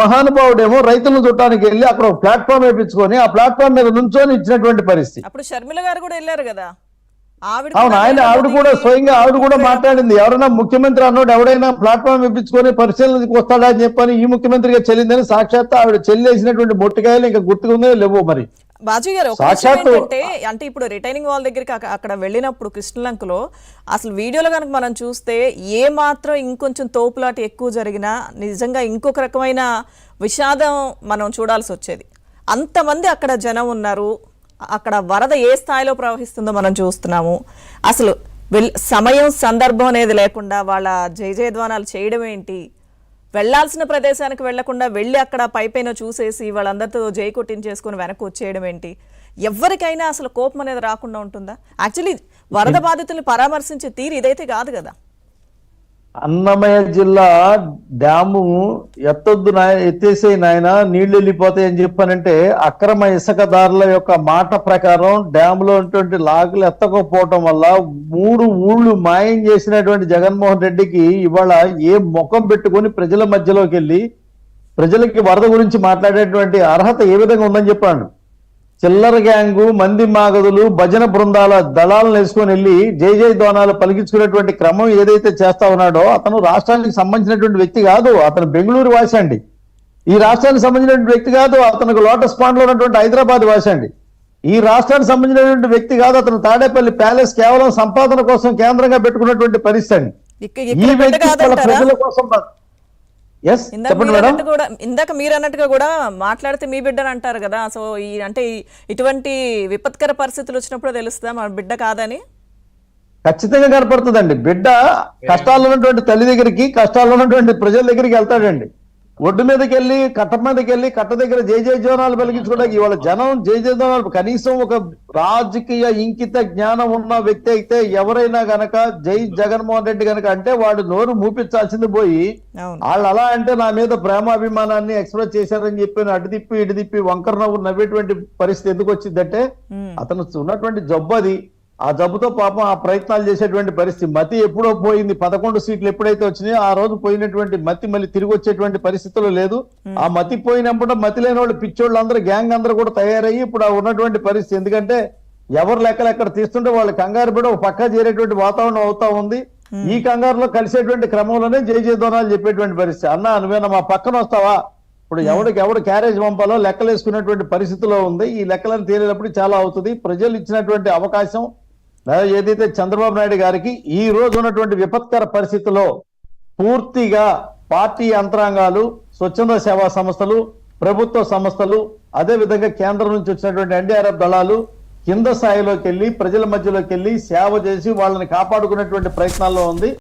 మహానుభావుడేమో రైతులను చుట్టానికి వెళ్ళి అక్కడ ఒక ప్లాట్ఫామ్ వేయించుకొని ఆ ప్లాట్ఫామ్ మీద నుంచొని ఇచ్చినటువంటి పరిస్థితి. అప్పుడు షర్మిల గారు కూడా వెళ్ళారు కదా, అవును, ఆవిడ కూడా స్వయంగా ఆవిడ కూడా మాట్లాడింది. ఎవరైనా ముఖ్యమంత్రి అన్నోడు ఎవడైనా ప్లాట్ఫామ్ ఇప్పించుకొని పరిశీలనకు వస్తాడా అని చెప్పని ఈ ముఖ్యమంత్రిగా చెల్లిందని సాక్షాత్ ఆవిడ చెల్లేసినటువంటి మొట్టికాయలు ఇంకా గుర్తుకుందో లేవో మరి. బాజీ గారు ఒక విషయం ఏంటంటే, అంటే ఇప్పుడు రిటైనింగ్ వాల్ దగ్గరికి అక్కడ వెళ్ళినప్పుడు కృష్ణలంకలో అసలు వీడియోలో కనుక మనం చూస్తే ఏ మాత్రం ఇంకొంచెం తోపులాట ఎక్కువ జరిగినా నిజంగా ఇంకొక రకమైన విషాదం మనం చూడాల్సి వచ్చేది. అంతమంది అక్కడ జనం ఉన్నారు, అక్కడ వరద ఏ స్థాయిలో ప్రవహిస్తుందో మనం చూస్తున్నాము. అసలు సమయం సందర్భం అనేది లేకుండా వాళ్ళ జయజయధ్వానాలు చేయడం ఏంటి, వెళ్లాల్సిన ప్రదేశానికి వెళ్లకుండా వెళ్ళి అక్కడ పైపైన చూసేసి వాళ్ళందరితో జై కొట్టించేసుకుని వెనక్కి వచ్చేయడం ఏంటి? ఎవరికైనా అసలు కోపం అనేది రాకుండా ఉంటుందా? యాక్చువల్లీ వరద బాధితుల్ని పరామర్శించే తీరు ఇదైతే కాదు కదా. అన్నమయ్య జిల్లా డ్యాము ఎత్తొద్దు ఎత్తేసే నాయన నీళ్లు వెళ్ళిపోతాయని చెప్పానంటే అక్రమ ఇసుకదారుల యొక్క మాట ప్రకారం డ్యాములో ఉన్నటువంటి లాగులు ఎత్తకపోవటం వల్ల 3 ఊళ్ళు మాయం చేసినటువంటి జగన్మోహన్ రెడ్డికి ఇవాళ ఏ ముఖం పెట్టుకుని ప్రజల మధ్యలోకి వెళ్ళి ప్రజలకి వరద గురించి మాట్లాడేటువంటి అర్హత ఏ విధంగా ఉందని చెప్పాను. చిల్లర గ్యాంగు, మంది మాగదులు, భజన బృందాల దళాలను వేసుకొని వెళ్ళి జై జై ధ్వానాలు పలికించుకునేటువంటి క్రమం ఏదైతే చేస్తా ఉన్నాడో అతను రాష్ట్రానికి సంబంధించినటువంటి వ్యక్తి కాదు. అతను బెంగళూరు వాసి అండి. ఈ రాష్ట్రానికి సంబంధించినటువంటి వ్యక్తి కాదు. అతనికి లోటస్ పాండ్ లో ఉన్నటువంటి హైదరాబాద్ వాసి అండి. ఈ రాష్ట్రానికి సంబంధించినటువంటి వ్యక్తి కాదు. అతను తాడేపల్లి ప్యాలెస్ కేవలం సంపాదన కోసం కేంద్రంగా పెట్టుకున్నటువంటి పరిస్థితి అండి. ఈ వ్యక్తి ప్రజల కోసం. ఇందాక మీరు అన్నట్టుగా కూడా మాట్లాడితే మీ బిడ్డని అంటారు కదా. సో అంటే ఇటువంటి విపత్కర పరిస్థితులు వచ్చినప్పుడు తెలుస్తుందా మన బిడ్డ కాదని? ఖచ్చితంగా కనపడుతుందండి. బిడ్డ కష్టాల్లో ఉన్నటువంటి తల్లి దగ్గరికి, కష్టాల్లో ఉన్నటువంటి ప్రజల దగ్గరికి వెళ్తాడండి. ఒడ్డు మీదకి వెళ్ళి కట్ట మీదకి వెళ్ళి కట్ట దగ్గర జై జై జోనాలు పలికించుకోవడానికి ఇవాళ జనం జై జై జోనాలు. కనీసం ఒక రాజకీయ ఇంకిత జ్ఞానం ఉన్న వ్యక్తి అయితే ఎవరైనా గనక జై జగన్మోహన్ రెడ్డి గనక అంటే వాడు నోరు మూపించాల్సింది పోయి వాళ్ళు అలా అంటే నా మీద ప్రేమాభిమానాన్ని ఎక్స్ప్రెస్ చేశారని చెప్పి అటు తిప్పి ఇటు తిప్పి వంకర నవ్వు నవ్వేటువంటి పరిస్థితి ఎందుకు వచ్చిందంటే అతను ఉన్నటువంటి జబ్బు అది. ఆ జబ్బుతో పాపం ఆ ప్రయత్నాలు చేసేటువంటి పరిస్థితి. మతి ఎప్పుడో పోయింది. 11 సీట్లు ఎప్పుడైతే వచ్చినాయో ఆ రోజు పోయినటువంటి మతి మళ్ళీ తిరిగి వచ్చేటువంటి పరిస్థితులు లేదు. ఆ మతి పోయినప్పుడు మతి లేని వాళ్ళు పిచ్చోళ్ళు అందరూ గ్యాంగ్ అందరూ కూడా తయారయ్యి ఇప్పుడు ఉన్నటువంటి పరిస్థితి. ఎందుకంటే ఎవరు లెక్కలు ఎక్కడ తీస్తుంటే వాళ్ళు కంగారు పడి ఒక పక్క చేరేటువంటి వాతావరణం అవుతా ఉంది. ఈ కంగారులో కలిసేటువంటి క్రమంలోనే జై జయ ధ్వానాలు చెప్పేటువంటి పరిస్థితి. అన్నా నువ్వేనా మా పక్కన వస్తావా? ఇప్పుడు ఎవడు క్యారేజ్ పంపాలో లెక్కలు వేసుకునేటువంటి పరిస్థితిలో ఉంది. ఈ లెక్కలను తేలేటప్పుడు చాలా అవుతుంది. ప్రజలు ఇచ్చినటువంటి అవకాశం ఏదైతే చంద్రబాబు నాయుడు గారికి ఈ రోజు ఉన్నటువంటి విపత్కర పరిస్థితిలో పూర్తిగా పార్టీ యంత్రాంగాలు, స్వచ్ఛంద సేవా సంస్థలు, ప్రభుత్వ సంస్థలు, అదే విధంగా కేంద్రం నుంచి వచ్చినటువంటి ఎన్డీఆర్ఎఫ్ దళాలు కింద స్థాయిలోకి వెళ్ళి ప్రజల మధ్యలోకి వెళ్ళి సేవ చేసి వాళ్ళని కాపాడుకునేటువంటి ప్రయత్నాల్లో ఉంది.